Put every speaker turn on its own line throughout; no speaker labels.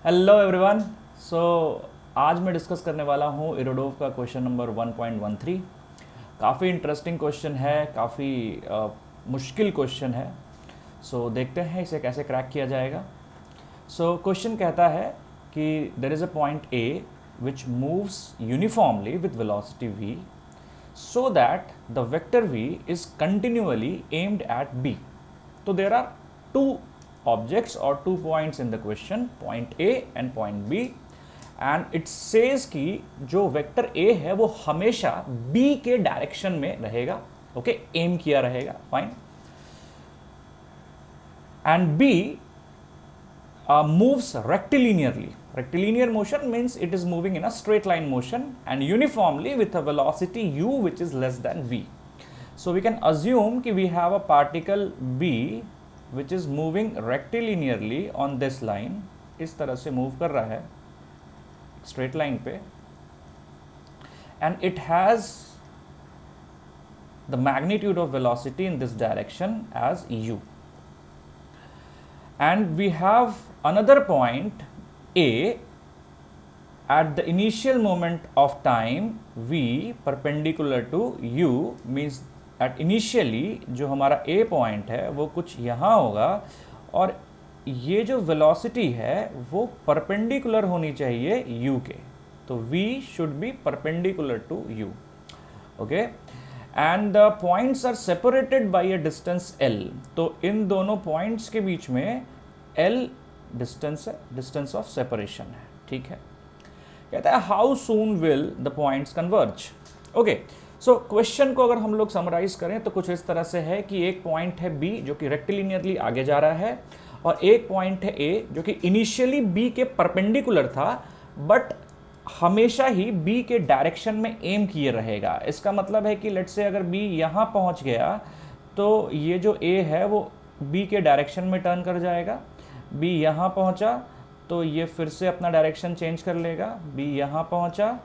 Hello everyone. सो आज मैं discuss करने वाला हूँ इरोडोव का क्वेश्चन नंबर 1.13। काफ़ी इंटरेस्टिंग क्वेश्चन है, काफ़ी मुश्किल क्वेश्चन है। सो देखते हैं इसे कैसे क्रैक किया जाएगा। सो क्वेश्चन कहता है कि there is a point A which moves uniformly with velocity v so that the vector v is continually aimed at b. So there are two objects or 2 points in the question, point A and point B, and it says कि जो vector A है वो हमेशा B के direction में रहेगा, okay, M किया रहेगा, fine, and B moves rectilinearly. Rectilinear motion means it is moving in a straight line motion and uniformly with a velocity u which is less than v. So we can assume कि we have a particle B which is moving rectilinearly on this line, इस तरह से move कर रहा है straight line पे, and it has the magnitude of velocity in this direction as u. And we have another point A at the initial moment of time v perpendicular to u, means at initially जो हमारा A point है वो कुछ यहाँ होगा और ये जो वेलोसिटी है वो परपेंडिकुलर होनी चाहिए u के, तो v should be perpendicular to u, okay, and the points are separated by a distance l. तो इन दोनों पॉइंट्स के बीच में l डिस्टेंस है, डिस्टेंस ऑफ सेपरेशन है, ठीक है। कहता है how soon will the points converge. Okay, so question को अगर हम लोग समराइज करें तो कुछ इस तरह से है कि एक पॉइंट है B जो कि रेक्टिलिनियरली आगे जा रहा है और एक पॉइंट है A जो कि इनिशियली B के परपेंडिकुलर था बट हमेशा ही B के डायरेक्शन में एम किए रहेगा। इसका मतलब है कि लेट्स से अगर B यहाँ पहुँच गया तो ये जो A है वो B के डायरेक्शन में टर्न कर जाएगा, B यहाँ पहुँचा तो ये फिर से अपना डायरेक्शन चेंज कर लेगा, B यहाँ पहुँचा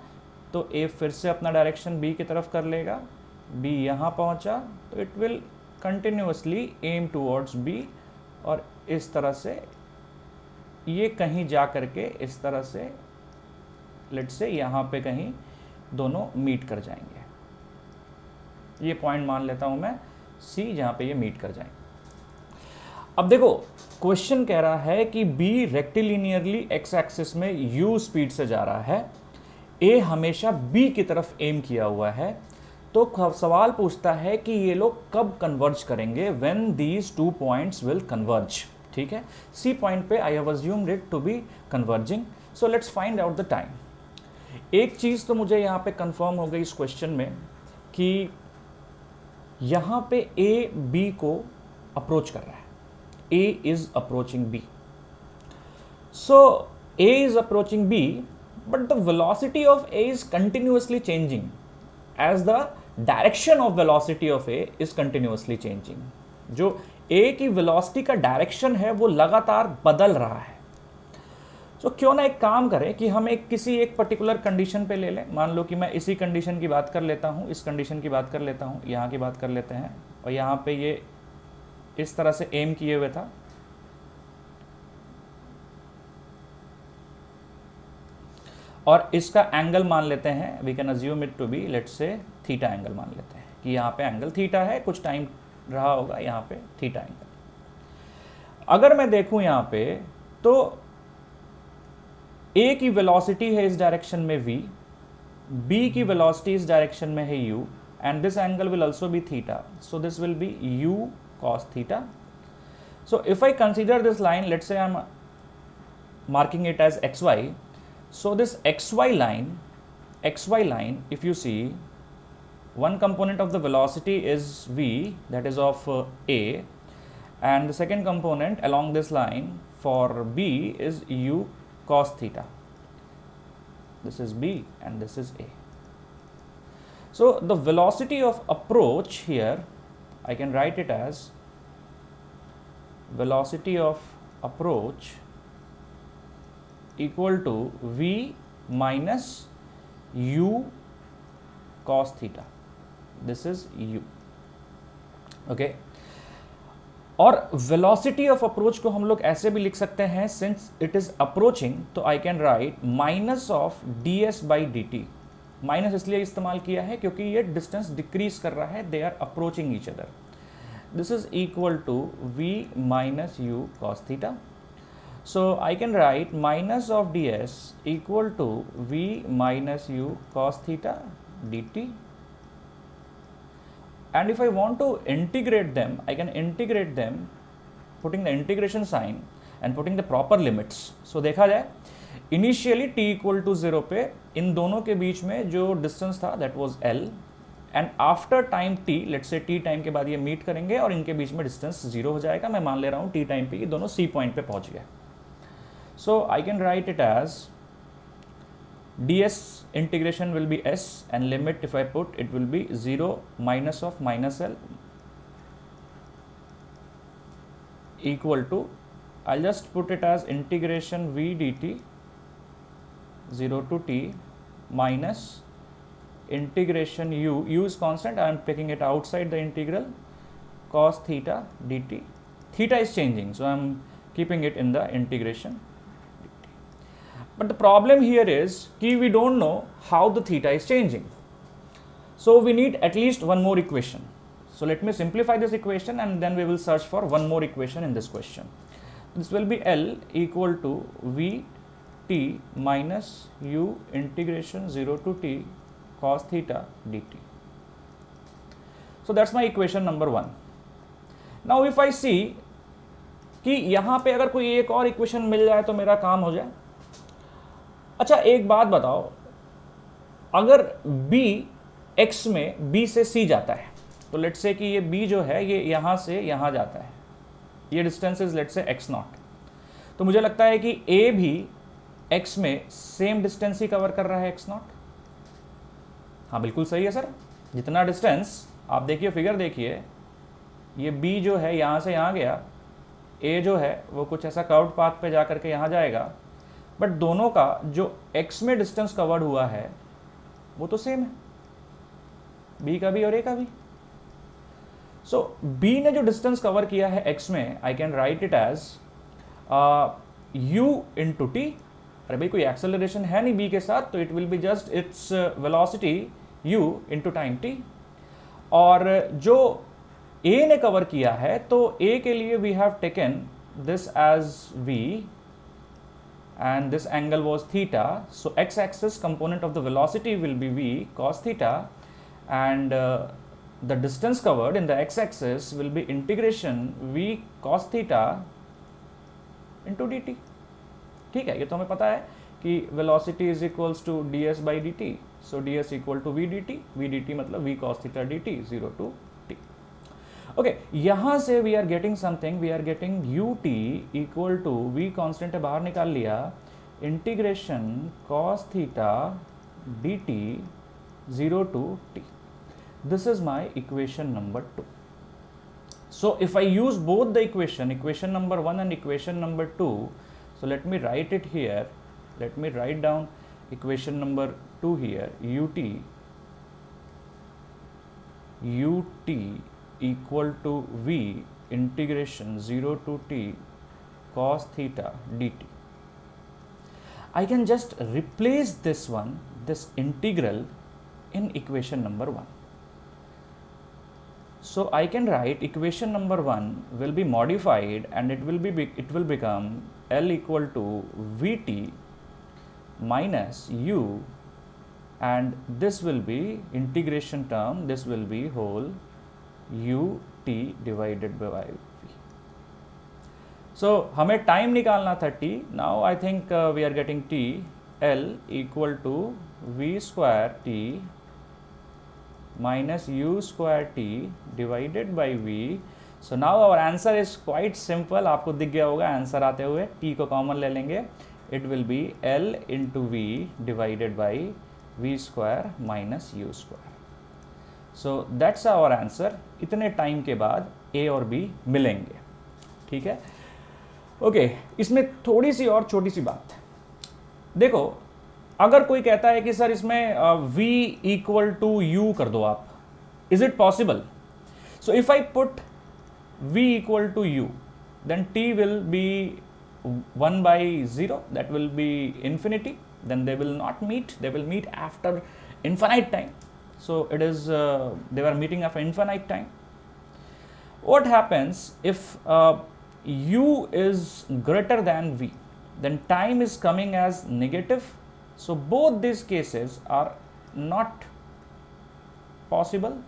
तो A फिर से अपना डायरेक्शन B की तरफ कर लेगा, B यहाँ पहुँचा तो it will continuously aim towards B और इस तरह से ये कहीं जा करके इस तरह से लेट्स से यहाँ पे कहीं दोनों मीट कर जाएंगे। ये पॉइंट मान लेता हूँ मैं C जहाँ पे ये मीट कर जाएंगे। अब देखो क्वेश्चन कह रहा है कि B रेक्टिलिनियरली एक्स एक्सिस में u स्पीड से जा रहा है, A हमेशा B की तरफ एम किया हुआ है, तो सवाल पूछता है कि ये लोग कब कन्वर्ज करेंगे, when these two points will converge, ठीक है। C पॉइंट पे I have assumed it to be converging, so let's find out the time। एक चीज़ तो मुझे यहाँ पे कंफर्म हो गई इस क्वेश्चन में कि यहाँ पे A B को अप्रोच कर रहा है, A is approaching B. So A is approaching B, but the velocity of A is continuously changing as the direction of velocity of A is continuously changing. जो A की velocity का direction है वो लगातार बदल रहा है। तो क्यों ना एक काम करें कि हम किसी एक पर्टिकुलर कंडीशन पे ले लें। मान लो कि मैं इसी कंडीशन की बात कर लेता हूँ, इस कंडीशन की बात कर लेता हूँ, यहाँ की बात कर लेते हैं और यहाँ पे ये इस तरह से एम किए हुए था और इसका एंगल मान लेते हैं, we can assume it to be let's say theta angle मान लेते हैं कि यहाँ पे एंगल थीटा है, कुछ टाइम रहा होगा यहाँ पे थीटा एंगल। अगर मैं देखूँ यहाँ पे तो A की वेलोसिटी है इस डायरेक्शन में v, B की वेलोसिटी इस डायरेक्शन में है u, and this angle will also be theta, so this will be u cos theta. So if I consider this line, let's say I'm marking it as xy, so this xy line, if you see, one component of the velocity is v, that is of A, and the second component along this line for B is u cos theta. This is B and this is A. So the velocity of approach here, I can write it as velocity of approach equal to v minus u cos theta. This is u, okay। और velocity of approach को हम लोग ऐसे भी लिख सकते हैं, since it is approaching, तो आई can right minus of ds by dt। Minus इसलिए इस्तेमाल किया है क्योंकि ये डिस्टेंस डिक्रीज कर रहा है, they are approaching each other. This is equal to v minus u cos theta. So I can write minus of ds equal to v minus u cos theta dt, and if I want to integrate them, I can integrate them putting the integration sign and putting the proper limits. So देखा जाए initially t equal to 0 पे इन दोनों के बीच में जो distance था that was l, and after time t, let's say t time के बाद ये मीट करेंगे और इनके बीच में डिस्टेंस 0 हो जाएगा। मैं मान ले रहा हूँ t टाइम पे ये दोनों c पॉइंट पे पहुंच गए। So I can write it as ds integration will be s, and limit if I put it will be 0 minus of minus l equal to, I'll just put it as integration v dt 0 to t minus integration u is constant, I am taking it outside the integral, cos theta dt. Theta is changing, so I am keeping it in the integration. But the problem here is कि we don't know how the theta is changing. So we need at least one more equation. So let me simplify this equation and then we will search for one more equation in this question. This will be L equal to v t minus u integration 0 to t cos theta dt. So that's my equation number 1. Now if I see कि यहाँ पे अगर कोई एक और equation मिल जाए तो मेरा काम हो जाए। अच्छा एक बात बताओ, अगर b x में b से c जाता है, तो लेट्स से कि ये b जो है ये यहाँ से यहाँ जाता है, ये distance is let's say x not, तो मुझे लगता है कि a भी x में सेम डिस्टेंस ही कवर कर रहा है x नॉट। हाँ बिल्कुल सही है सर, जितना डिस्टेंस आप देखिए, फिगर देखिए, ये b जो है यहाँ से यहाँ गया, a जो है वो कुछ ऐसा कर्व्ड पाथ पे जा करके यहाँ जाएगा, बट दोनों का जो x में डिस्टेंस कवर्ड हुआ है वो तो सेम है, b का भी और a का भी। सो b ने जो डिस्टेंस कवर किया है x में, I can write it as u into t. अरे भाई कोई एक्सेलरेशन है नहीं b के साथ, तो it will be just its velocity u into time t। और जो a ने कवर किया है, तो a के लिए we have taken this as v and this angle was theta, so x-axis component of the velocity will be v cos theta, and the distance covered in the x-axis will be integration v cos theta into dt। ठीक है, ये तो हमें पता है कि velocity is equals to ds by dt, so ds equal to v dt मतलब v cos theta dt 0 to t। Okay यहाँ से we are getting something, we are getting ut equal to v constant है बाहर निकाल लिया, integration cos theta dt 0 to t। This is my equation number 2। So if I use both the equation number 1 and equation number 2, so let me write it here, let me write down equation number 2 here, ut equal to v integration 0 to t cos theta dt। I can just replace this integral in equation number 1. So I can write equation number 1 will be modified and it will become L equal to Vt minus u, and this will be integration term, this will be whole ut divided by v। So हमें time निकालना था t, now I think we are getting t L equal to v square t minus u square t divided by v। So now our answer is quite simple, आपको दिख गया होगा answer आते हुए, t को common ले लेंगे, it will be L into v divided by v square minus u square। So that's our answer। इतने टाइम के बाद a और b मिलेंगे, ठीक है। ओके इसमें थोड़ी सी और छोटी सी बात, देखो अगर कोई कहता है कि सर इसमें v इक्वल टू u कर दो आप, is it possible? So if I put v equal to u, then t will be 1 by 0, that will be infinity, then they will not meet, they will meet after infinite time. So it is they were meeting after infinite time. What happens if u is greater than v? Then time is coming as negative. So both these cases are not possible.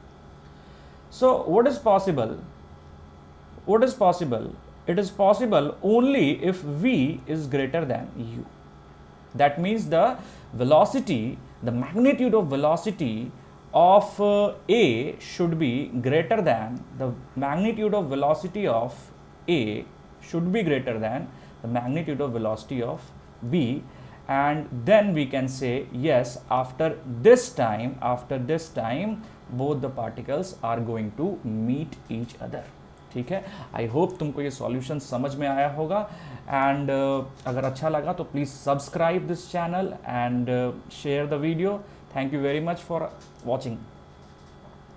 So what is possible? What is possible? It is possible only if v is greater than u. That means the velocity, the magnitude of velocity of A should be greater than the magnitude of velocity of A should be greater than the magnitude of velocity of B, and then we can say yes, after this time both the particles are going to meet each other. ठीक है, I hope तुमको ये solution समझ में आया होगा, and अगर अच्छा लगा तो please subscribe this channel and share the video. Thank you very much for watching.